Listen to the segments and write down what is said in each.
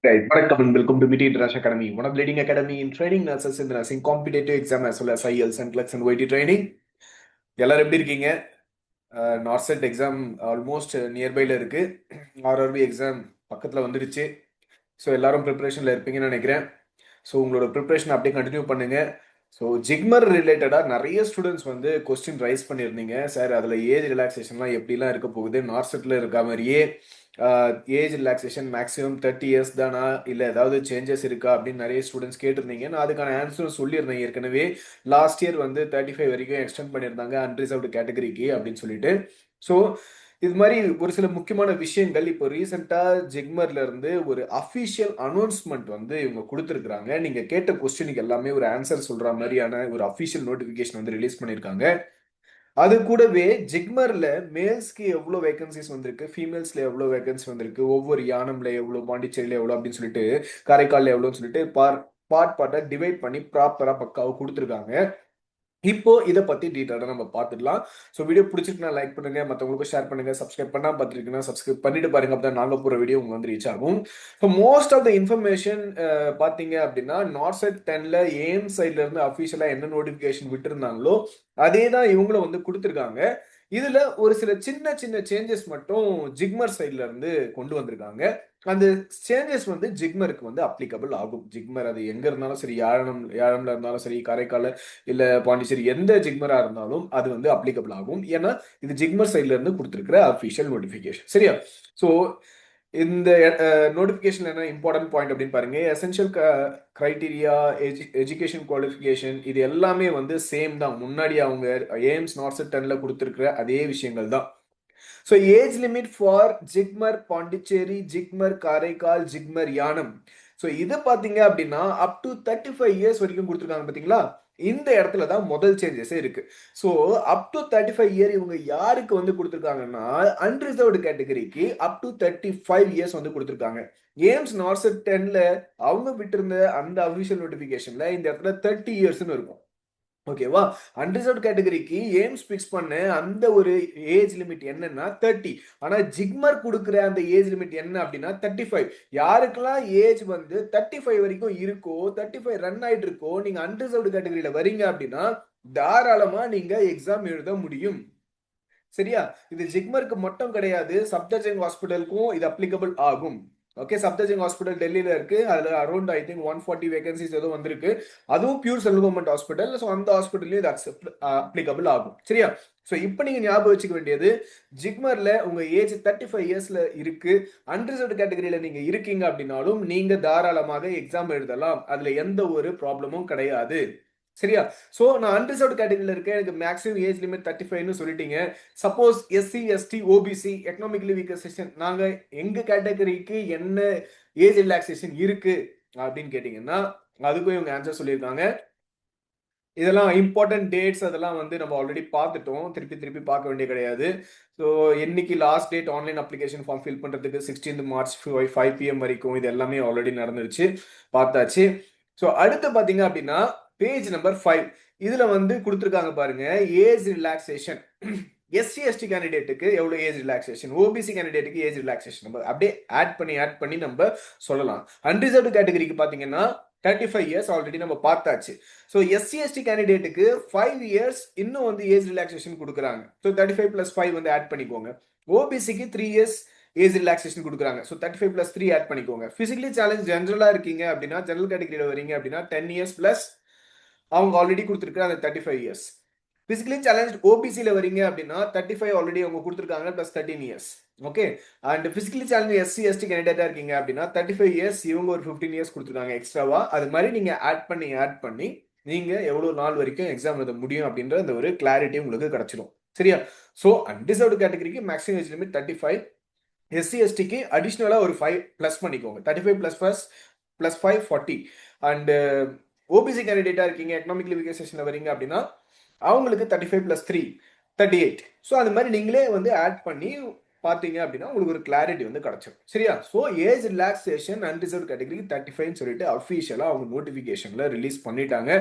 Right. Vanakkam and welcome to MIT International Academy, one of the leading academy in training nurses in the nursing competitive exam as well as IELTS and NCLEX and YT training. எல்லாரும் எப்படி இருக்கீங்க? NORCET exam almost நியர்பைல இருக்கு. RRB exam பக்கத்தில் வந்துடுச்சு. So எல்லாரும் ப்ரிப்பரேஷனில் இருப்பீங்கன்னு நினைக்கிறேன். So உங்களோட ப்ரிப்பரேஷன் அப்படியே கண்டினியூ பண்ணுங்க. ஸோ ஜிக்மர் ரிலேட்டடாக நிறைய ஸ்டூடெண்ட்ஸ் வந்து கொஸ்டின் ரைஸ் பண்ணியிருந்தீங்க. சார் அதில் ஏஜ் ரிலாக்ஸேஷன்லாம் எப்படிலாம் இருக்க போகுது, நார்செட்டில் இருக்க மாதிரியே ஏஜ் ரிலாக்ஸேஷன் மேக்ஸிமம் 30 இயர்ஸ் தானா, இல்லை ஏதாவது சேஞ்சஸ் இருக்கா அப்படின்னு நிறைய ஸ்டூடெண்ட்ஸ் கேட்டிருந்தீங்க. நான் அதுக்கான ஆன்சரும் சொல்லியிருந்தேன் ஏற்கனவே. லாஸ்ட் இயர் வந்து 35 வரைக்கும் எக்ஸ்டெண்ட் பண்ணியிருந்தாங்க அன்ரிசர்வ்டு கேட்டகரிக்கு அப்படின்னு சொல்லிட்டு. ஸோ இது மாதிரி ஒரு சில முக்கியமான விஷயங்கள் இப்போ ரீசெண்டாக ஜிக்மர்ல இருந்து ஒரு அஃபிஷியல் அனௌன்ஸ்மெண்ட் வந்து இவங்க கொடுத்துருக்குறாங்க. நீங்க கேட்ட கொஸ்டினுக்கு எல்லாமே ஒரு ஆன்சர் சொல்ற மாதிரியான ஒரு அஃபிஷியல் நோட்டிஃபிகேஷன் வந்து ரிலீஸ் பண்ணியிருக்காங்க. அது கூடவே ஜிக்மர்ல மேல்ஸ்க்கு எவ்வளோ வேகன்சிஸ் வந்திருக்கு, ஃபீமேல்ஸ்ல எவ்வளோ வேகன்சி வந்திருக்கு, ஒவ்வொரு யானம்ல எவ்வளோ, பாண்டிச்சேரியில எவ்வளோ அப்படின்னு சொல்லிட்டு, காரைக்கால்ல எவ்வளோன்னு சொல்லிட்டு பார்ட்டா டிவைட் பண்ணி ப்ராப்பரா பக்காவை கொடுத்துருக்காங்க. இப்போ இதை பத்தி டீட்டெயிலாக நம்ம பார்த்துடலாம். ஸோ வீடியோ பிடிச்சிருக்குன்னா லைக் பண்ணுங்க, மற்றவங்களுக்கும் ஷேர் பண்ணுங்க, சப்ஸ்கிரைப் பண்ணாம பார்த்துருக்கீங்கன்னா சப்ஸ்கிரைப் பண்ணிட்டு பாருங்க, அப்பதான் நாங்கள் போகிற வீடியோ உங்களுக்கு வந்து ரீச் ஆகும். So most of the information பார்த்தீங்க அப்படின்னா நார்செட் 10ல எய்ம் சைட்ல இருந்து அஃபிஷியலாக என்ன நோட்டிஃபிகேஷன் விட்டுருந்தாங்களோ அதே தான் இவங்களும் வந்து கொடுத்துருக்காங்க. இதுல ஒரு சில சின்ன சின்ன சேஞ்சஸ் மட்டும் ஜிக்மர் சைட்ல இருந்து கொண்டு வந்திருக்காங்க. அந்த சேஞ்சஸ் வந்து ஜிக்மருக்கு வந்து அப்ளிகபிள் ஆகும். ஜிக்மர் அது எங்க இருந்தாலும் சரி, யாழம்ல இருந்தாலும் சரி, காரைக்கால் இல்ல பாண்டிச்சேரி, எந்த ஜிக்மரா இருந்தாலும் அது வந்து அப்ளிகபிள் ஆகும். ஏன்னா இது ஜிக்மர் சைட்ல இருந்து கொடுத்திருக்கிற அபிஷியல் நோட்டிபிகேஷன். சரியா? ஸோ இந்த நோட்டிபிகேஷன் என்ன இம்பார்ட்டன்ட் பாயிண்ட் அப்படின்னு பாருங்க. எசென்ஷியல் கிரைட்டீரியா, எஜுகேஷன் குவாலிஃபிகேஷன் இது எல்லாமே வந்து சேம் தான். முன்னாடி அவங்க எய்ம்ஸ் நார்செட் 10ல கொடுத்திருக்கிற அதே விஷயங்கள் தான். So age limit for JIPMER Pondicherry, JIPMER Karaikal, JIPMER Yanam. So இது பார்த்தீங்க அப்படின்னா அப் டு 35 இயர்ஸ் வரைக்கும் கொடுத்துருக்காங்க. பார்த்தீங்களா? இந்த இடத்துல தான் முதல் சேஞ்சஸே இருக்கு. ஸோ அப் டு 35 இயர் இவங்க யாருக்கு வந்து கொடுத்துருக்காங்கன்னா அன்ரிசர்வ்டு கேட்டகரிக்கு அப் டு 35 இயர்ஸ் வந்து கொடுத்துருக்காங்க. எய்ம்ஸ் நார்செட் 10ல அவங்க விட்டிருந்த அந்த அபிஷியல் நோட்டிபிகேஷன்ல இந்த இடத்துல 30 இயர்ஸ்னு இருக்கும். ஓகேவா? அன்ரிசர்வ்ட் கேட்டகரிக்கு எய்ம்ஸ் பிக்ஸ் பண்ண அந்த ஒரு ஏஜ் லிமிட் என்னன்னா 30. ஆனா ஜிக்மர் கொடுக்குற அந்த ஏஜ் லிமிட் என்ன அப்படின்னா 35. யாருக்கெல்லாம் ஏஜ் வந்து 35 வரைக்கும் இருக்கோ, 35 ரன் ஆயிட்டு இருக்கோ, நீங்க அன்ரிசர்வ்டு கேட்டகரியில வரீங்க அப்படின்னா தாராளமா நீங்க எக்ஸாம் எழுத முடியும். சரியா? இது ஜிக்மருக்கு மட்டும் கிடையாது, சப்தர்ஜங் ஹாஸ்பிட்டலுக்கும் இது அப்ளிகபிள் ஆகும். ஓகே, சப்தர்ஜங் ஹாஸ்பிட்டல் டெல்லியில இருக்கு. அதுல அரௌண்ட் ஐ திங்க் 140 வேகன்சிஸ் ஏதோ வந்திருக்கு. அதுவும் pure central government hospital. So அந்த ஹாஸ்பிட்டல்லையும் இது அப்ளிகபிள் ஆகும். சரியா? ஸோ இப்போ நீங்க ஞாபகம் வச்சுக்க வேண்டியது, ஜிக்மர்ல உங்க ஏஜ் 35 இயர்ஸ்ல இருக்கு, அன்ரிசர்வ்டு கேட்டகரியில நீங்க இருக்கீங்க அப்படின்னாலும் நீங்க தாராளமாக எக்ஸாம் எழுதலாம். அதுல எந்த ஒரு ப்ராப்ளமும் கிடையாது. சரியா? சோ நான் அன்ரிசர்வ்டு கேட்டகரியில இருக்கேன், எனக்கு மேக்ஸிமம் ஏஜ் லிமிட் 35ன்னு சொல்லிட்டீங்க. Suppose SC, ST, OBC, economically weaker section, நாங்க எங்க கேட்டகரிக்கு என்ன ஏஜ் ரிலாக்ஸேஷன் இருக்கு அப்படின்னு கேட்டீங்கன்னா அதுக்கும் இவங்க ஆன்சர் சொல்லியிருக்காங்க. இதெல்லாம் இம்பார்ட்டன்ட் டேட்ஸ், அதெல்லாம் வந்து நம்ம ஆல்ரெடி பார்த்துட்டோம், திருப்பி திருப்பி பார்க்க வேண்டிய கிடையாது. ஸோ இன்னைக்கு last date online application form fill பண்றதுக்கு 16 மார்ச் 5 PM வரைக்கும். இது எல்லாமே ஆல்ரெடி நடந்துருச்சு, பார்த்தாச்சு. ஸோ அடுத்து பார்த்தீங்க அப்படின்னா பேஜ் நம்பர் 5 இதுல வந்து கொடுத்துருக்காங்க பாருங்க, ஏஜ் ரிலாக்ஸேஷன். எஸ்சி எஸ்டி கேண்டிடேட்டுக்கு எவ்வளவு ஏஜ் ரிலாக்ஸேஷன், ஓபிசி கேண்டிடேட்டுக்கு ஏஜ் ரிலாக்ஸேஷன் நம்ம அப்படியே ஆட் பண்ணி நம்ம சொல்லலாம். அன்ரிசர்வ்டு கேட்டகரிக்கு பாத்தீங்கன்னா 35 இயர்ஸ் ஆல்ரெடி நம்ம பார்த்தாச்சு. ஸோ எஸ்சி எஸ்டி கேண்டிடேட்டுக்கு 5 இயர்ஸ் இன்னும் வந்து ஏஜ் ரிலாக்ஸேஷன் கொடுக்குறாங்க. ஸோ 35 + 5 வந்து ஆட் பண்ணிக்கோங்க. ஓபிசிக்கு 3 இயர்ஸ் ஏஜ் ரிலாக்ஸேஷன் கொடுக்குறாங்க. ஸோ 35 + 3 ஆட் பண்ணிக்கோங்க. பிசிக்கலி சேலஞ்ச் ஜென்ரலா இருக்கீங்க அப்படின்னா, ஜெனரல் கேட்டகரியில வரீங்க அப்படின்னா 10 இயர்ஸ் பிளஸ் அவங்க ஆல்ரெடி கொடுத்துருக்க அந்த 35 இயர்ஸ். பிசிக்கலி சேலஞ்ச் ஓபிசியில வரீங்க அப்படின்னா 35 ஆல்ரெடி அவங்க கொடுத்துருக்காங்க plus 13 years. Okay. And physically challenge SC ST கேண்டிடேட்டா இருக்கீங்க அப்படின்னா 35 இயர்ஸ், இவங்க ஒரு 15 இயர்ஸ் கொடுத்துருக்காங்க எக்ஸ்ட்ராவா. அது மாதிரி நீங்க ஆட் பண்ணி நீங்க எவ்வளவு நாள் வரைக்கும் எக்ஸாம் எழுத முடியும் அப்படின்ற அந்த ஒரு கிளாரிட்டி உங்களுக்கு கிடைச்சிடும். சரியா? ஸோ அன்ரிசர்வ்டு கேட்டகரிக்கு மேக்ஸிமம் ஏஜ் லிமிட் 35. எஸ்சி எஸ்டிக்கு அடிஷ்னலா ஒரு 5 பிளஸ் பண்ணிக்கோங்க. 35 + 5 40. அண்ட் ஓபிசி கேண்டிடேட்டா இருக்கீங்க, எக்கனாமிக்கலி வீக்கர் செக்ஷன்ல வரீங்க அப்படின்னா அவங்களுக்கு 35 + 3 38. ஸோ அது மாதிரி நீங்களே வந்து ஆட் பண்ணி பார்த்தீங்க அப்படின்னா உங்களுக்கு ஒரு கிளாரிட்டி வந்து கிடைச்சிடும். சரியா? ஸோ ஏஜ் ரிலாக்ஸேஷன் அன்ரிசர்வ்டு கேட்டகரிக்கு 35 சொல்லிட்டு அஃபீஷியலாக அவங்க நோட்டிஃபிகேஷன்ல ரிலீஸ் பண்ணிட்டாங்க.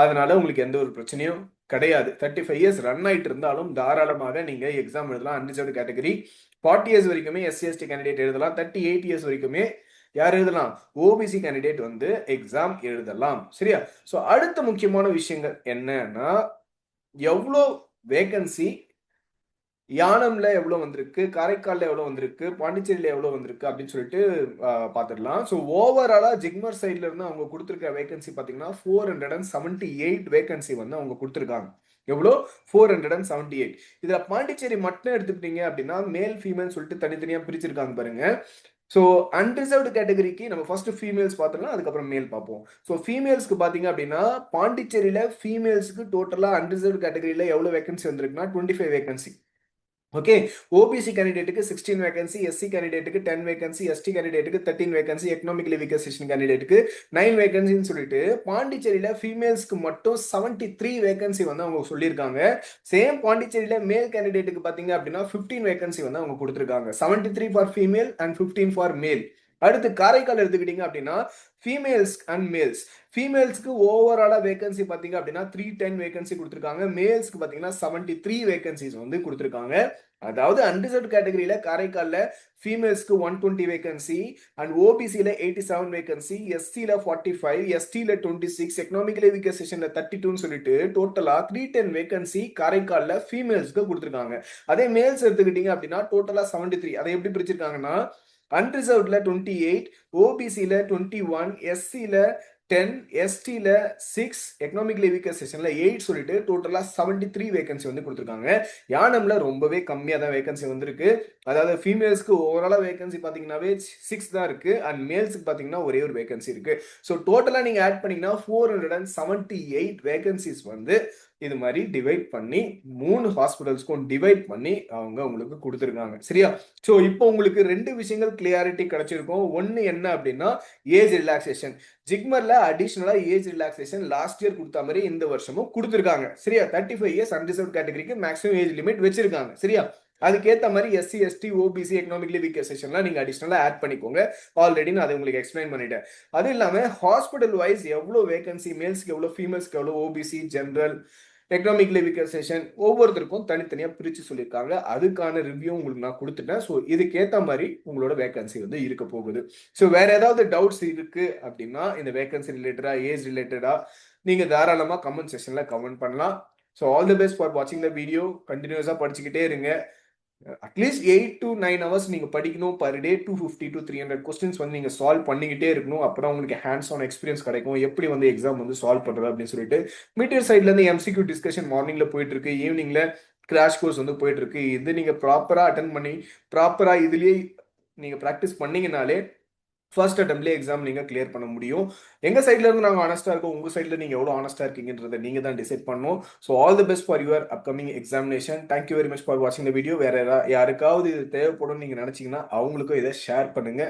அதனால உங்களுக்கு எந்த ஒரு பிரச்சனையும் கிடையாது. 35 இயர்ஸ் ரன் ஆயிட்டு இருந்தாலும் தாராளமாக நீங்க எக்ஸாம் எழுதலாம். அன்ரிசர்வ்டு கேட்டகரி 40 இயர்ஸ் வரைக்குமே எஸ்சி எஸ்டி கேண்டிடேட் எழுதலாம். 38 இயர்ஸ் வரைக்குமே யார் எழுதலாம்? ஓபிசி கேண்டிடேட் வந்து எக்ஸாம் எழுதலாம். சரியா? ஸோ அடுத்த முக்கியமான விஷயங்கள் என்னன்னா, எவ்வளோ வேகன்சி யானம்ல எவ்வளோ வந்திருக்கு, காரைக்கால்ல எவ்வளோ வந்திருக்கு, பாண்டிச்சேரியில எவ்வளோ வந்திருக்கு அப்படின்னு சொல்லிட்டு பார்த்துடலாம். ஸோ ஓவராலா ஜிக்மர் சைட்ல இருந்து அவங்க கொடுத்துருக்க வேகன்சி பார்த்தீங்கன்னா 478 வேகன்சி வந்து அவங்க கொடுத்துருக்காங்க. எவ்வளோ? 478. இதுல பாண்டிச்சேரி மட்டும் எடுத்துக்கிட்டீங்க அப்படின்னா மேல் ஃபீமேல் சொல்லிட்டு தனித்தனியா பிரிச்சிருக்காங்க பாருங்க. ஸோ அன்ரிசர்வ்டு கேட்டகரிக்கு நம்ம ஃபர்ஸ்ட் ஃபீமேல்ஸ் பார்த்துக்கலாம், அதுக்கப்புறம் மேல் பார்ப்போம். ஸோ ஃபீமேல்ஸ்க்கு பார்த்தீங்க அப்படின்னா பாண்டிச்சேரியில ஃபீமேல்ஸ்க்கு டோட்டலா அன்ரிசர்வ்டு கேட்டகரியில எவ்வளோ வேகன்சி வந்திருக்குன்னா 25 வேகன்சி. ஓகே, ஓபிசி கேண்டிடேட்டுக்கு 16 வேகன்சி, எஸ்சி கேண்டிடேட்டுக்கு 10 வேகன்சி, எஸ்டி கேண்டிடேட்டுக்கு 13 வேகன்சி, எக்கனாமிக்கலி வீக்கர் செக்ஷன் கேண்டிடேட்டுக்கு 9 வேகன்சின்னு சொல்லிட்டு பாண்டிச்சேரியில ஃபீமேல்ஸ்க்கு மட்டும் 73 வேகன்சி வந்து அவங்க சொல்லியிருக்காங்க. சேம் பாண்டிச்சேரியில மேல் கேண்டிடேட்டுக்கு பாத்தீங்க அப்படின்னா 15 வேகன்சி வந்து அவங்க கொடுத்துருக்காங்க. 73 ஃபார் ஃபீமேல் அண்ட் 15 ஃபார் மேல். அடுத்து காரைக்கால் எடுத்துக்கிட்டீங்க அப்படின்னா ஃபீமேல்ஸ் அண்ட் மேல்ஸ். ஃபீமேல்ஸ்க்கு ஓவராலா வேகன்சி பாத்தீங்க அப்படின்னா 310 வேகன்சி கொடுத்துருக்காங்க. மேல்ஸ்க்கு பாத்தீங்கன்னா 73 வேகன்சிஸ் வந்து கொடுத்துருக்காங்க. அதாவது அன்ரிசர்வ்ட் கேட்டகரியில காரைக்கால்ல ஃபீமேல்ஸ்க்கு 120 வேகன்சி அண்ட் ஓபிசில 87 வேகன்சி, எஸ்சில 45, எஸ்டில 26, எக்கனாமிக்கலி வீக்கர் செக்ஷன்ல 32ன்னு சொல்லிட்டு டோட்டலா 310 வேகன்சி காரைக்கால்ல ஃபீமேல்ஸ்க்கு கொடுத்துருக்காங்க. அதே மேல்ஸ் எடுத்துக்கிட்டீங்க அப்படின்னா டோட்டலா 73. அதை எப்படி பிரிச்சிருக்காங்கன்னா அன்ரிசர்வ்ட்ல 28, ஓபிசில 21, எஸ்சில 10, எஸ்டில 6, எக்கனாமிக்கலி வீக்கர் செக்ஷன்ல 8 சொல்லிட்டு டோட்டலா 73 வேகன்சி வந்து கொடுத்துருக்காங்க. யானம்ல ரொம்பவே கம்மியா தான் வேகன்சி வந்திருக்கு. அதாவது ஃபீமேல்ஸ்க்கு ஓவராலா வேகன்சி பாத்தீங்கன்னாவே 6 தான் இருக்கு அண்ட் மேல்ஸ்க்கு பாத்தீங்கன்னா ஒரே ஒரு வேகன்சி இருக்கு. ஸோ டோட்டலா நீங்க ஆட் பண்ணீங்கன்னா 478 வேகன்சிஸ் வந்து இது மாதிரி டிவைட் பண்ணி 3 ஹாஸ்பிட்டல்ஸ்க்கும் டிவைட் பண்ணி அவங்க உங்களுக்கு கொடுத்துருக்காங்க. சரியா? ஸோ இப்போ உங்களுக்கு 2 விஷயங்கள் கிளியாரிட்டி கிடைச்சிருக்கும். ஒன்னு என்ன அப்படின்னா ஏஜ் ரிலாக்ஸேஷன். ஜிக்மர்ல அடிஷனலா ஏஜ் ரிலாக்ஸேஷன் லாஸ்ட் இயர் கொடுத்த மாதிரி இந்த வருஷமும் கொடுத்துருக்காங்க. சரியா? 35 இயர்ஸ் அன்ரிசர்வ்ட் கேட்டகரிக்கு மேக்ஸிமம் ஏஜ் லிமிட் வச்சிருக்காங்க. சரியா? அதுக்கேற்ற மாதிரி SC, ST, OBC, economically weaker செக்ஷன்லாம் நீங்க அடிஷனலா ஆட் பண்ணிக்கோங்க. ஆல்ரெடி நான் அதை உங்களுக்கு எக்ஸ்பிளைன் பண்ணிட்டேன். அது இல்லாம ஹாஸ்பிட்டல் வைஸ் எவ்வளவு வேகன்சி, மேல்ஸ்க்கு எவ்வளவு, ஃபீமேல்ஸ்க்கு எவ்வளவு, OBC, general, economically weaker section ஒவ்வொருத்தருக்கும் தனித்தனியா பிரிச்சு சொல்லியிருக்காங்க. அதுக்கான ரிவ்யூ உங்களுக்கு நான் கொடுத்துட்டேன். ஸோ இதுக்கேற்ற மாதிரி உங்களோட வேகன்சி வந்து இருக்க போகுது. ஸோ வேற ஏதாவது டவுட்ஸ் இருக்கு அப்படின்னா இந்த வேகன்சி ரிலேட்டடா, ஏஜ் ரிலேட்டடா நீங்க தாராளமா கமெண்ட் செக்ஷன்ல கமெண்ட் பண்ணலாம். So all the best for வாட்சிங் த வீடியோ. கண்டினியூஸா படிச்சுக்கிட்டே இருங்க. அட்லீஸ்ட் 8 to 9 ஹவர்ஸ் நீங்க படிக்கணும். பர் டே 250 to 300 கொஸ்டின்ஸ் வந்து நீங்க சால்வ் பண்ணிக்கிட்டே இருக்கணும். அப்புறம் உங்களுக்கு ஹேண்ட்ஸ் ஆன் எக்ஸ்பீரியன்ஸ் கிடைக்கும், எப்படி வந்து எக்ஸாம் வந்து சால்வ் பண்றது அப்படின்னு சொல்லிட்டு. மீட்டியர் சைட்ல இருந்து எம்சிக்யூ டிஸ்கஷன் மார்னிங்ல போயிட்டு இருக்கு, ஈவினிங்ல கிராஷ் கோர்ஸ் வந்து போயிட்டு இருக்கு. இது நீங்க ப்ராப்பரா அட்டன் பண்ணி ப்ராப்பரா இதுலயே நீங்க ப்ராக்டிஸ் பண்ணீங்கனாலே ஃபர்ஸ்ட் அட்டெம்ப்ட்லேயே எக்ஸாம் நீங்க கிளியர் பண்ண முடியும். எங்க சைட்ல இருந்து நாங்க ஆனஸ்டா இருக்கோம், உங்க சைட்ல நீங்க எவ்வளவு ஆனஸ்டா இருக்கீங்கன்றதை நீங்க தான் டிசைட் பண்ணணும். So all the best for your upcoming examination. Thank you very much for வாட்சிங் த வீடியோ. வேற யாருக்காவது இது தேவைப்படும் நீங்க நினைச்சீங்கன்னா அவங்களுக்கும் இதை ஷேர் பண்ணுங்க.